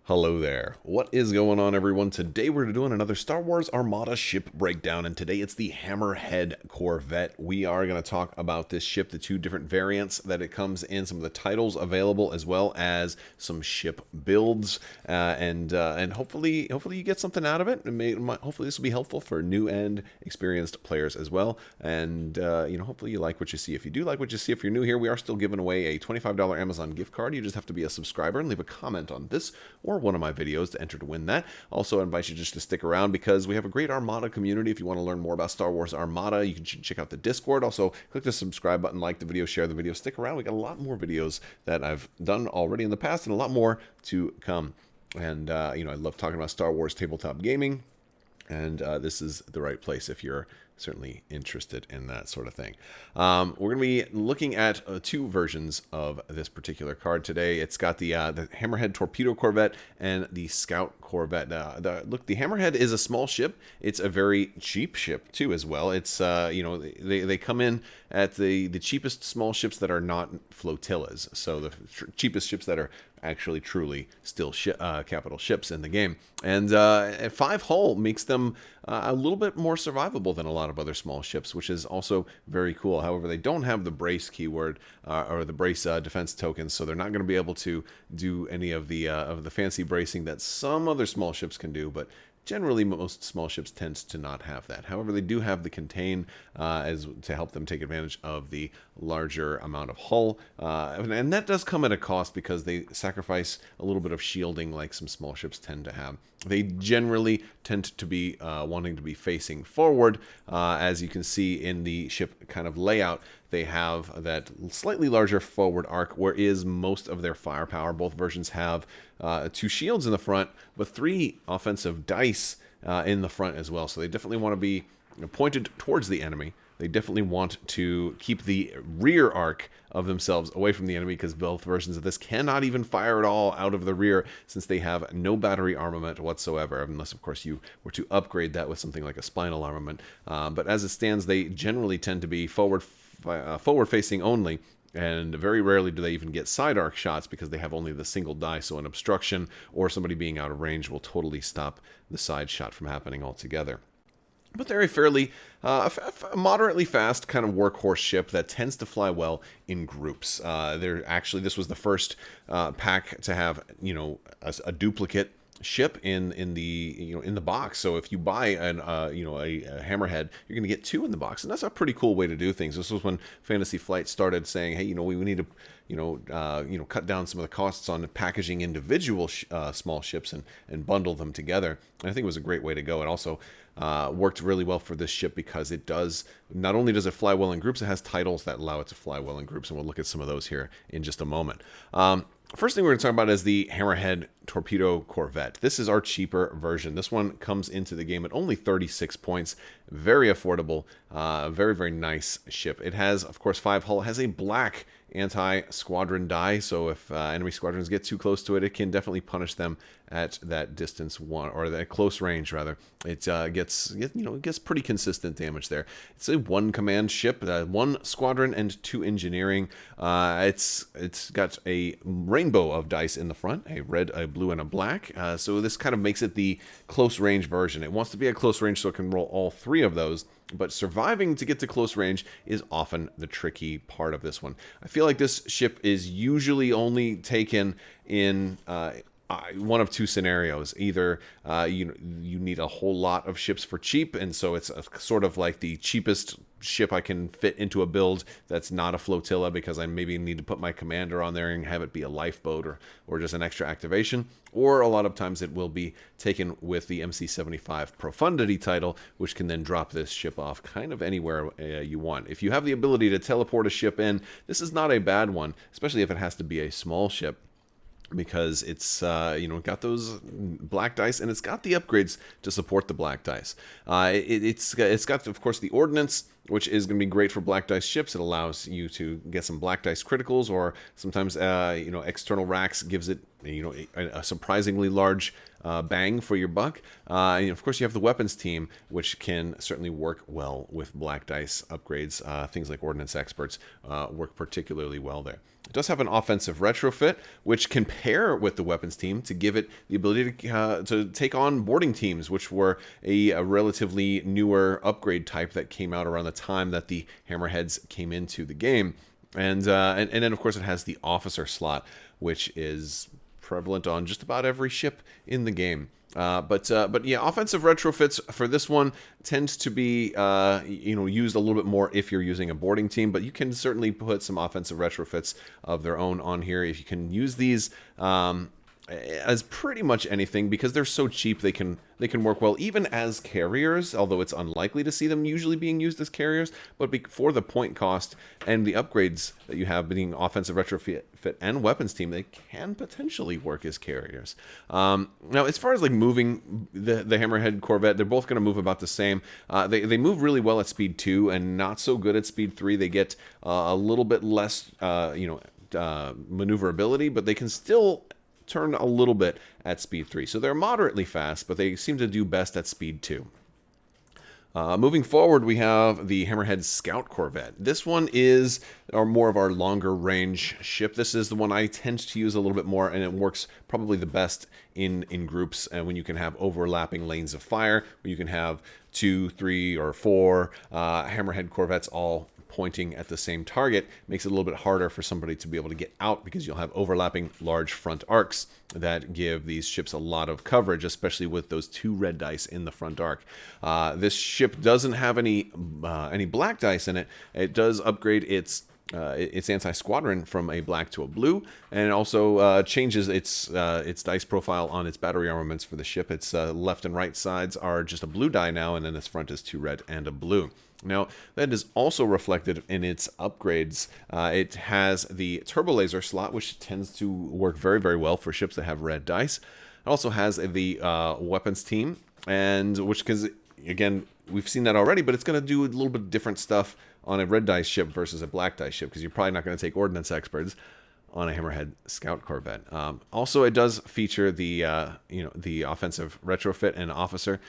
Hello there. What is going on, everyone? Today we're doing another Star Wars Armada ship breakdown, and today it's the Hammerhead Corvette. We are going to talk about this ship, the two different variants that it comes in, some of the titles available, as well as some ship builds, and hopefully you get something out of it. Hopefully this will be helpful for new and experienced players as well. And hopefully you like what you see. If you do like what you see, if you're new here, we are still giving away a $25 Amazon gift card. You just have to be a subscriber and leave a comment on this or one of my videos to enter to win that. Also, I invite you just to stick around because we have a great Armada community. If you want to learn more about Star Wars Armada, you can check out the Discord. Also, click the subscribe button, like the video, share the video, stick around. We got a lot more videos that I've done already in the past and a lot more to come. And, I love talking about Star Wars tabletop gaming. And this is the right place if you're certainly interested in that sort of thing. We're going to be looking at two versions of this particular card today. It's got the Hammerhead Torpedo Corvette and the Scout Corvette. Look, the Hammerhead is a small ship. It's a very cheap ship too, as well. It's they come in at the cheapest small ships that are not flotillas. So the cheapest ships that are actually truly still capital ships in the game. And 5 hull makes them a little bit more survivable than a lot of other small ships, which is also very cool. However, they don't have the brace keyword or the brace defense tokens, so they're not going to be able to do any of the fancy bracing that some other small ships can do, but generally, most small ships tend to not have that. However, they do have the contain as to help them take advantage of the larger amount of hull. And that does come at a cost because they sacrifice a little bit of shielding like some small ships tend to have. They generally tend to be wanting to be facing forward. As you can see in the ship kind of layout, they have that slightly larger forward arc, whereas most of their firepower. Both versions have 2 shields in the front, but 3 offensive dice in the front as well. So they definitely want to be pointed towards the enemy. They definitely want to keep the rear arc of themselves away from the enemy because both versions of this cannot even fire at all out of the rear since they have no battery armament whatsoever, unless, of course, you were to upgrade that with something like a spinal armament. But as it stands, they generally tend to be forward-facing only, and very rarely do they even get side arc shots because they have only the single die, so an obstruction or somebody being out of range will totally stop the side shot from happening altogether. But they're a fairly moderately fast kind of workhorse ship that tends to fly well in groups. This was the first pack to have a duplicate ship in the box. So if you buy a Hammerhead, you're going to get 2 in the box, and that's a pretty cool way to do things. This was when Fantasy Flight started saying, hey, we need to cut down some of the costs on packaging individual small ships and bundle them together. And I think it was a great way to go. It also worked really well for this ship because it does, not only does it fly well in groups, it has titles that allow it to fly well in groups, and we'll look at some of those here in just a moment. First thing we're going to talk about is the Hammerhead Torpedo Corvette. This is our cheaper version. This one comes into the game at only 36 points. Very affordable. Very, very nice ship. It has, of course, 5 hull. It has a black anti-squadron die, so if enemy squadrons get too close to it, it can definitely punish them at that distance one, or that close range rather. It gets pretty consistent damage there. It's a 1 command ship, 1 squadron and 2 engineering. It's got a rainbow of dice in the front, a red, a blue, and a black. So this kind of makes it the close range version. It wants to be at close range so it can roll all 3 of those. But surviving to get to close range is often the tricky part of this one. I feel like this ship is usually only taken in one of 2 scenarios. Either you need a whole lot of ships for cheap, and so it's sort of like the cheapest ship I can fit into a build that's not a flotilla because I maybe need to put my commander on there and have it be a lifeboat or just an extra activation. Or a lot of times it will be taken with the MC-75 Profundity title, which can then drop this ship off kind of anywhere you want. If you have the ability to teleport a ship in, this is not a bad one, especially if it has to be a small ship, because it's got those black dice and it's got the upgrades to support the black dice. It's got, of course, the ordnance, which is going to be great for black dice ships. It allows you to get some black dice criticals, or sometimes external racks gives it a surprisingly large bang for your buck. And of course, you have the weapons team, which can certainly work well with black dice upgrades. Things like ordnance experts work particularly well there. It does have an offensive retrofit, which can pair with the weapons team to give it the ability to take on boarding teams, which were a relatively newer upgrade type that came out around the time that the Hammerheads came into the game. And then, of course, it has the officer slot, which is prevalent on just about every ship in the game. But yeah, offensive retrofits for this one tends to be used a little bit more if you're using a boarding team, but you can certainly put some offensive retrofits of their own on here. If you can use these as pretty much anything, because they're so cheap, they can work well even as carriers, although it's unlikely to see them usually being used as carriers. But for the point cost and the upgrades that you have being offensive retrofit and weapons team, they can potentially work as carriers. Now, as far as like moving the Hammerhead Corvette, they're both going to move about the same. They move really well at speed 2 and not so good at speed 3. They get a little bit less maneuverability, but they can still turn a little bit at speed 3. So they're moderately fast, but they seem to do best at speed 2. Moving forward, we have the Hammerhead Scout Corvette. This one is more of our longer range ship. This is the one I tend to use a little bit more, and it works probably the best in groups, and when you can have overlapping lanes of fire, when you can have 2, 3, or 4 Hammerhead Corvettes all pointing at the same target, makes it a little bit harder for somebody to be able to get out, because you'll have overlapping large front arcs that give these ships a lot of coverage, especially with those 2 red dice in the front arc. This ship doesn't have any black dice in it. It does upgrade its anti-squadron from a black to a blue, and it also changes its dice profile on its battery armaments for the ship. Its left and right sides are just a blue die now, and then its front is 2 red and a blue. Now, that is also reflected in its upgrades. It has the turbo laser slot, which tends to work very, very well for ships that have red dice. It also has the weapons team, and because, again, we've seen that already, but it's going to do a little bit different stuff on a red dice ship versus a black dice ship, because you're probably not going to take ordnance experts on a Hammerhead Scout Corvette. Also, it does feature the offensive retrofit and officer,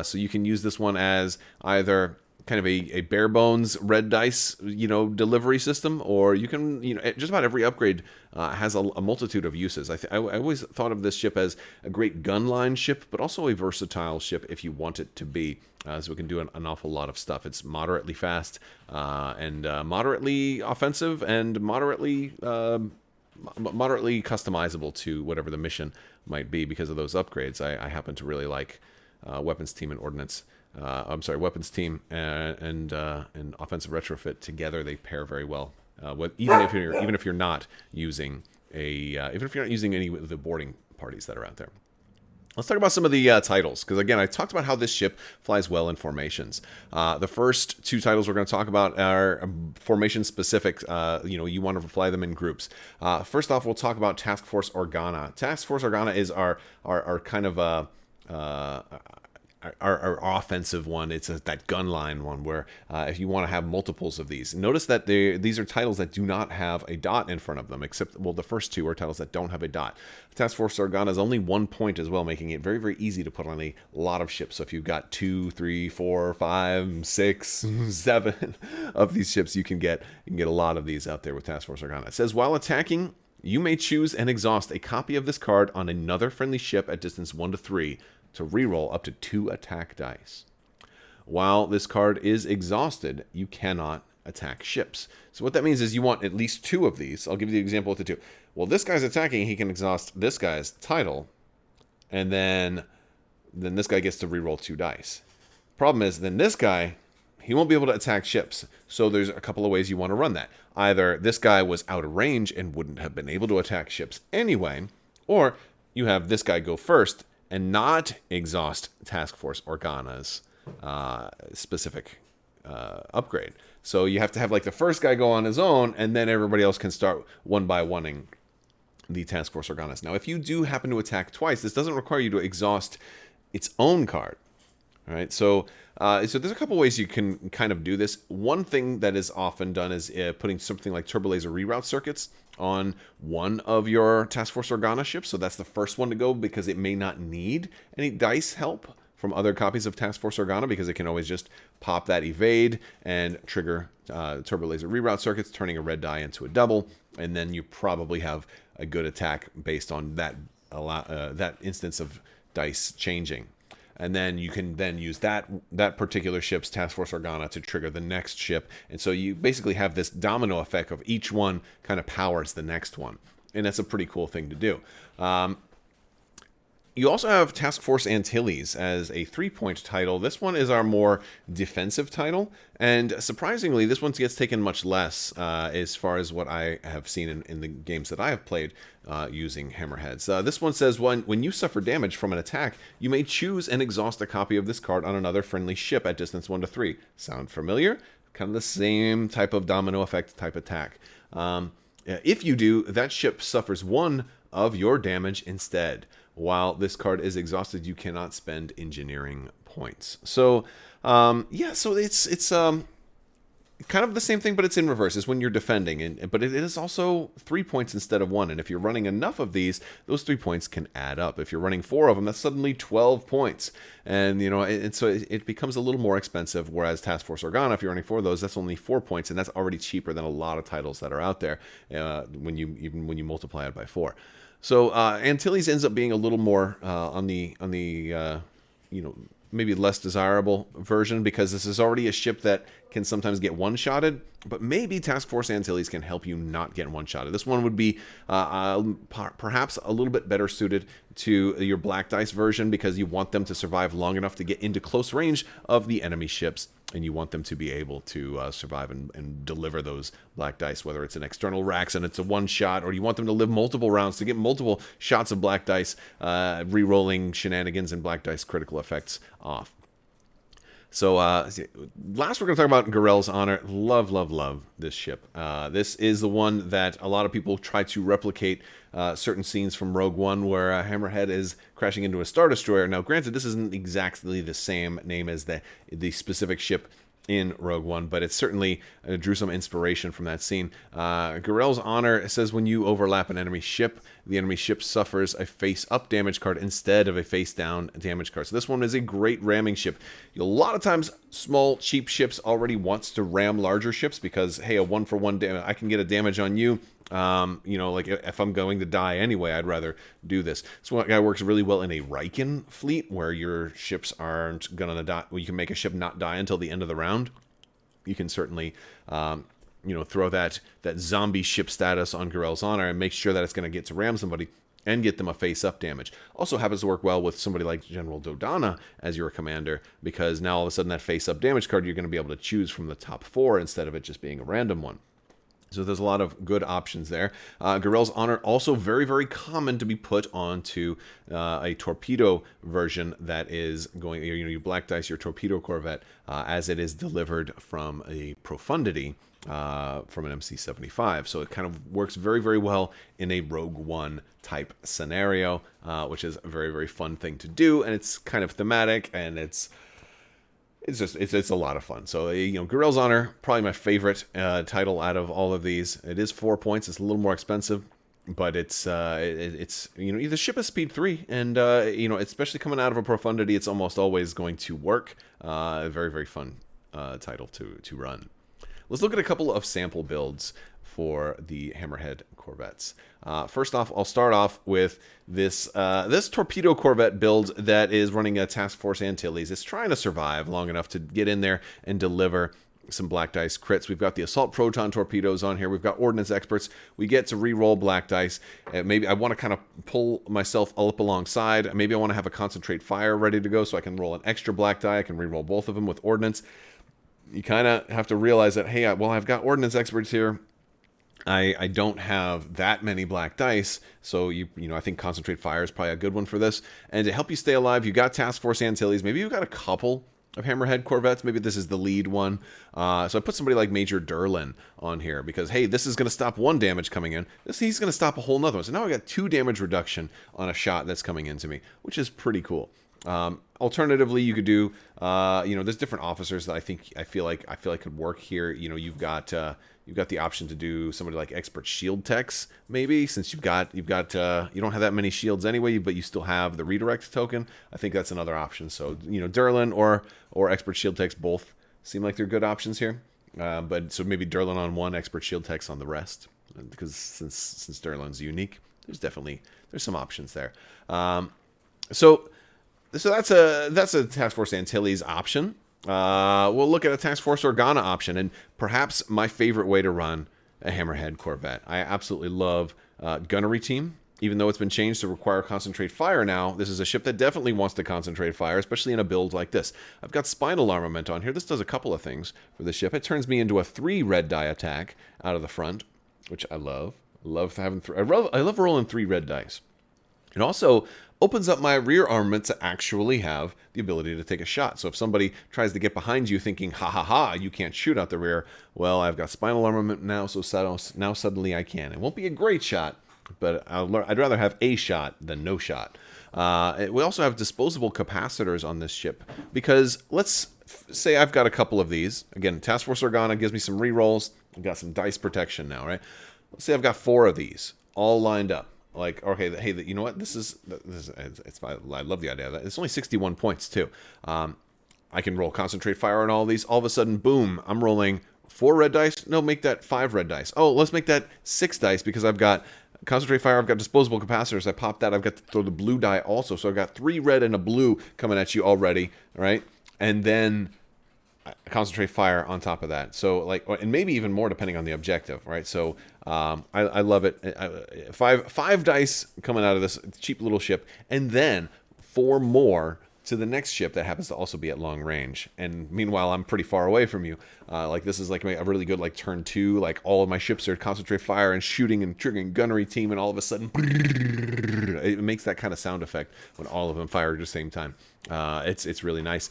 so you can use this one as either kind of a bare bones red dice, delivery system, or you can, just about every upgrade has a multitude of uses. I always thought of this ship as a great gun line ship, but also a versatile ship if you want it to be. So it can do an awful lot of stuff. It's moderately fast and moderately offensive and moderately customizable to whatever the mission might be because of those upgrades. I happen to really like weapons team and ordnance. Weapons team and offensive retrofit together. They pair very well. Even if you're not using any of the boarding parties that are out there. Let's talk about some of the titles, because again, I talked about how this ship flies well in formations. The first 2 titles we're going to talk about are formation specific. You want to fly them in groups. First off, we'll talk about Task Force Organa. Task Force Organa is our kind of our offensive one. It's that gun line one where if you want to have multiples of these. Notice that these are titles that do not have a dot in front of them, except, well, the first 2 are titles that don't have a dot. Task Force Organa is only 1 point as well, making it very, very easy to put on a lot of ships. So if you've got 2, 3, 4, 5, 6, 7 of these ships, you can get a lot of these out there with Task Force Organa. It says, while attacking, you may choose and exhaust a copy of this card on another friendly ship at distance 1 to 3 to reroll up to 2 attack dice. While this card is exhausted, you cannot attack ships. So what that means is you want at least 2 of these. I'll give you the example of the 2. Well, this guy's attacking, he can exhaust this guy's title, and then this guy gets to reroll 2 dice. Problem is, then this guy, he won't be able to attack ships. So there's a couple of ways you want to run that. Either this guy was out of range and wouldn't have been able to attack ships anyway, or you have this guy go first and not exhaust Task Force Organa's specific upgrade. So you have to have like the first guy go on his own, and then everybody else can start one by oneing the Task Force Organas. Now, if you do happen to attack twice, this doesn't require you to exhaust its own card. All right, so there's a couple ways you can kind of do this. One thing that is often done is putting something like turbo laser reroute circuits on one of your Task Force Organa ships. So that's the first one to go because it may not need any dice help from other copies of Task Force Organa because it can always just pop that evade and trigger turbo laser reroute circuits, turning a red die into a double, and then you probably have a good attack based on that that instance of dice changing. And then you can then use that particular ship's Task Force Organa to trigger the next ship. And so you basically have this domino effect of each one kind of powers the next one. And that's a pretty cool thing to do. You also have Task Force Antilles as a 3-point title. This one is our more defensive title, and surprisingly, this one gets taken much less as far as what I have seen in the games that I have played using Hammerheads. This one says, when you suffer damage from an attack, you may choose and exhaust a copy of this card on another friendly ship at distance 1 to 3. Sound familiar? Kind of the same type of domino effect type attack. If you do, that ship suffers 1 of your damage instead. While this card is exhausted, you cannot spend engineering points. So, yeah, so it's kind of the same thing, but it's in reverse. It's when you're defending, but it is also 3 points instead of 1. And if you're running enough of these, those 3 points can add up. If you're running 4 of them, that's suddenly 12 points. And, you know, and so it becomes a little more expensive, whereas Task Force Organa, if you're running 4 of those, that's only 4 points, and that's already cheaper than a lot of titles that are out there when you multiply it by 4. So Antilles ends up being a little more on the you know, maybe less desirable version, because this is already a ship that can sometimes get one-shotted, but maybe Task Force Antilles can help you not get one-shotted. This one would be perhaps a little bit better suited to your Black Dice version, because you want them to survive long enough to get into close range of the enemy ships, and you want them to be able to survive and deliver those Black Dice, whether it's an external Rax and it's a one-shot, or you want them to live multiple rounds to get multiple shots of Black Dice, re-rolling shenanigans and Black Dice critical effects off. So last we're going to talk about Garell's Honor. Love, love, love this ship. This is the one that a lot of people try to replicate certain scenes from Rogue One, where Hammerhead is crashing into a Star Destroyer. Now, granted, this isn't exactly the same name as the specific ship in Rogue One, but it certainly drew some inspiration from that scene. Garell's Honor says when you overlap an enemy ship, the enemy ship suffers a face-up damage card instead of a face-down damage card. So this one is a great ramming ship. A lot of times, small, cheap ships already wants to ram larger ships because, hey, a 1-for-1 damage, I can get a damage on you. You know, like if I'm going to die anyway, I'd rather do this. So that guy works really well in a Riken fleet, where your ships aren't gonna die. Well, you can make a ship not die until the end of the round. You can certainly, you know, throw that zombie ship status on Garell's Honor and make sure that it's going to get to ram somebody and get them a face-up damage. Also happens to work well with somebody like General Dodonna as your commander, because now all of a sudden that face-up damage card you're going to be able to choose from the top 4 instead of it just being a random one. So there's a lot of good options there. Garell's Honor also very, very common to be put onto a torpedo version that is going, you know, you Black Dice your Torpedo Corvette as it is delivered from a Profundity from an MC-75. So it kind of works very, very well in a Rogue One type scenario, which is a very, very fun thing to do. And it's kind of thematic, and it's a lot of fun. So, you know, Garell's Honor, probably my favorite title out of all of these. It is 4 points. It's a little more expensive, but it's you know, the ship is speed 3, and you know, especially coming out of a Profundity, it's almost always going to work. Very, very fun title to run. Let's look at a couple of sample builds for the Hammerhead Corvettes. First off, I'll start off with this Torpedo Corvette build that is running a Task Force Antilles. It's trying to survive long enough to get in there and deliver some Black Dice crits. We've got the Assault Proton Torpedoes on here. We've got Ordnance Experts. We get to re-roll Black Dice. Maybe I want to kind of pull myself up alongside. Maybe I want to have a Concentrate Fire ready to go so I can roll an extra Black Die. I can re-roll both of them with Ordnance. You kind of have to realize that, hey, well, I've got Ordnance Experts here. I don't have that many Black Dice, so you know, I think Concentrate Fire is probably a good one for this. And to help you stay alive, you got Task Force Antilles. Maybe you've got a couple of Hammerhead Corvettes. Maybe this is the lead one. So I put somebody like Major Durlin on here because, hey, this is going to stop 1 damage coming in. He's going to stop a whole nother one. So now I got 2 damage reduction on a shot that's coming into me, which is pretty cool. Alternatively, you could do, you know, there's different officers that I feel like could work here. You know, you've got you've got the option to do somebody like Expert Shield Techs, maybe, since you don't have that many shields anyway, but you still have the redirect token. I think that's another option. So, you know, Durlin or Expert Shield Techs both seem like they're good options here. But so maybe Durlin on one, Expert Shield Techs on the rest, because since Durlin's unique, there's some options there. So that's a Task Force Antilles option. We'll look at a Task Force Organa option, and perhaps my favorite way to run a Hammerhead Corvette. I absolutely love Gunnery Team. Even though it's been changed to require concentrate fire now, this is a ship that definitely wants to concentrate fire, especially in a build like this. I've got Spinal Armament on here. This does a couple of things for the ship. It turns me into a 3 red die attack out of the front, which I love. I love rolling 3 red dice. It also opens up my rear armament to actually have the ability to take a shot. So if somebody tries to get behind you thinking, ha ha ha, you can't shoot out the rear, well, I've got Spinal Armament now, so now suddenly I can. It won't be a great shot, but I'd rather have a shot than no shot. We also have disposable capacitors on this ship, because let's say I've got a couple of these. Again, Task Force Organa gives me some rerolls. I've got some dice protection now, right? Let's say I've got 4 of these all lined up. Like, okay, hey, you know what? It's I love the idea of that. It's only 61 points, too. I can roll Concentrate Fire on all these. All of a sudden, boom, I'm rolling 4 red dice. No, make that 5 red dice. Oh, let's make that 6 dice, because I've got Concentrate Fire, I've got disposable capacitors. I pop that. I've got to throw the blue die also. So I've got 3 red and a blue coming at you already, right? And then Concentrate Fire on top of that. So, like, and maybe even more depending on the objective, right? So I love it. 5 dice coming out of this cheap little ship, and then 4 more to the next ship that happens to also be at long range. And meanwhile, I'm pretty far away from you. Like, this is like a really good, like, turn 2. Like, all of my ships are Concentrate Fire and shooting and triggering Gunnery Team, and all of a sudden, it makes that kind of sound effect when all of them fire at the same time. It's really nice.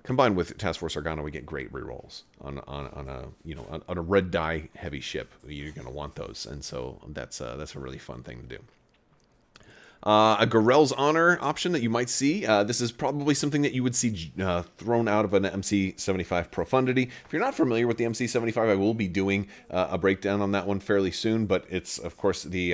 Combined with Task Force Organa, we get great rerolls on a red die heavy ship. You're going to want those, and so that's a really fun thing to do. A Gorell's Honor option that you might see. This is probably something that you would see thrown out of an MC75 Profundity. If you're not familiar with the MC75, I will be doing a breakdown on that one fairly soon, but it's, of course, the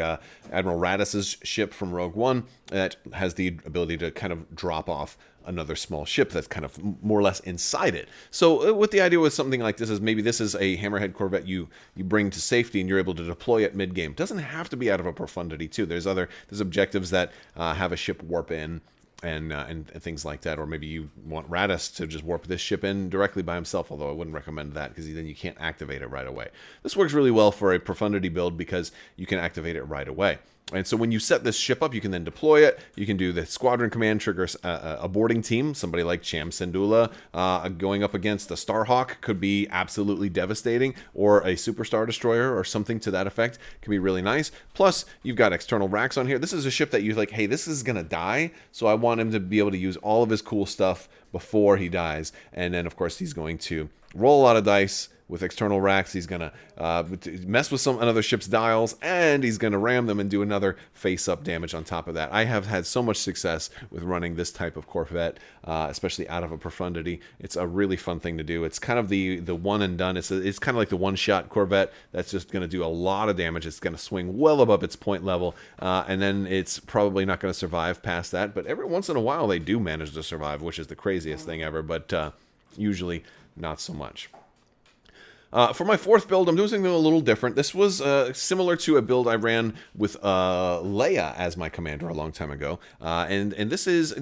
Admiral Radice's ship from Rogue One that has the ability to kind of drop off another small ship that's kind of more or less inside it. So what the idea with something like this is, maybe this is a Hammerhead Corvette you bring to safety and you're able to deploy it mid-game. It doesn't have to be out of a Profundity too. There's objectives that have a ship warp in and things like that, or maybe you want Radice to just warp this ship in directly by himself, although I wouldn't recommend that because then you can't activate it right away. This works really well for a Profundity build because you can activate it right away. And so when you set this ship up, you can then deploy it. You can do the squadron command triggers a boarding team. Somebody like Cham Syndulla going up against a Starhawk could be absolutely devastating, or a Superstar Destroyer or something to that effect can be really nice. Plus, you've got external racks on here. This is a ship that you're like, hey, this is going to die, so I want him to be able to use all of his cool stuff before he dies. And then, of course, he's going to roll a lot of dice with external racks. He's going to mess with another ship's dials, and he's going to ram them and do another face-up damage on top of that. I have had so much success with running this type of Corvette, especially out of a Profundity. It's a really fun thing to do. It's kind of the one and done. It's kind of like the one-shot Corvette that's just going to do a lot of damage. It's going to swing well above its point level, and then it's probably not going to survive past that. But every once in a while, they do manage to survive, which is the craziest thing ever, but usually not so much. For my 4th build, I'm doing something a little different. This was similar to a build I ran with Leia as my commander a long time ago. And this is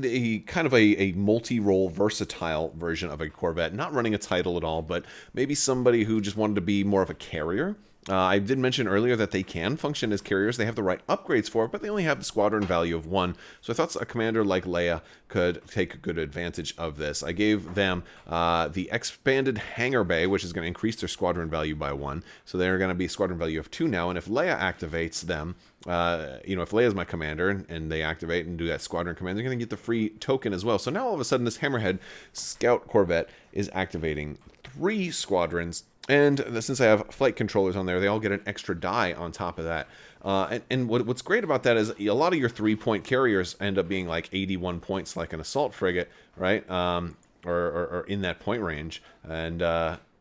kind of a multi-role, versatile version of a Corvette. Not running a title at all, but maybe somebody who just wanted to be more of a carrier. I did mention earlier that they can function as carriers. They have the right upgrades for it, but they only have the squadron value of 1. So I thought a commander like Leia could take good advantage of this. I gave them the expanded hangar bay, which is going to increase their squadron value by 1. So they're going to be a squadron value of 2 now. And if Leia activates them, if Leia's my commander and they activate and do that squadron command, they're going to get the free token as well. So now all of a sudden, this Hammerhead Scout Corvette is activating 3 squadrons. And since I have flight controllers on there, they all get an extra die on top of that. And what's great about that is a lot of your 3-point carriers end up being like 81 points, like an assault frigate, right? Or in that point range. And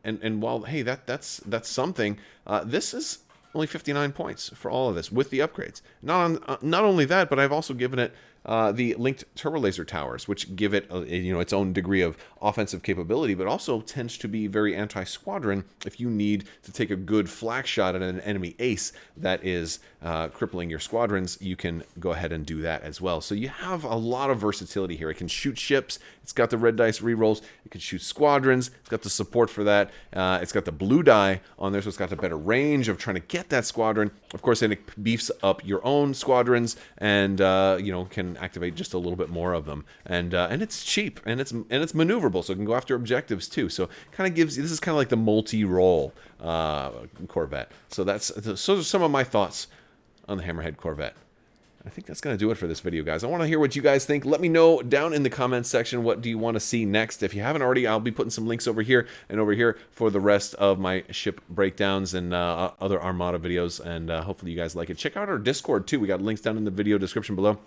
And while, hey, that's something, this is only 59 points for all of this with the upgrades. Not only that, but I've also given it the linked turbo laser towers, which give it its own degree of offensive capability, but also tends to be very anti-squadron if you need to take a good flak shot at an enemy ace that is crippling your squadrons. You can go ahead and do that as well. So you have a lot of versatility here. It can shoot ships. It's got the red dice rerolls. It can shoot squadrons. It's got the support for that. It's got the blue die on there, so it's got the better range of trying to get that squadron. Of course, then it beefs up your own squadrons and can activate just a little bit more of them, and it's cheap and it's maneuverable, so it can go after objectives too. So kind of gives, this is kind of like the multi-role Corvette. So those are some of my thoughts on the Hammerhead Corvette. I think that's going to do it for this video, guys. I want to hear what you guys think. Let me know down in the comments section, what do you want to see next. If you haven't already, I'll be putting some links over here and over here for the rest of my ship breakdowns and other Armada videos, and hopefully you guys like it. Check out our Discord too. We got links down in the video description below.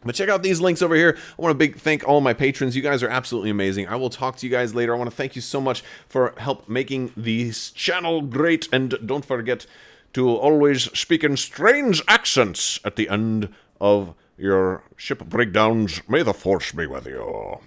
But check out these links over here. I want to thank all my patrons. You guys are absolutely amazing. I will talk to you guys later. I want to thank you so much for help making this channel great. And don't forget to always speak in strange accents at the end of your ship breakdowns. May the force be with you.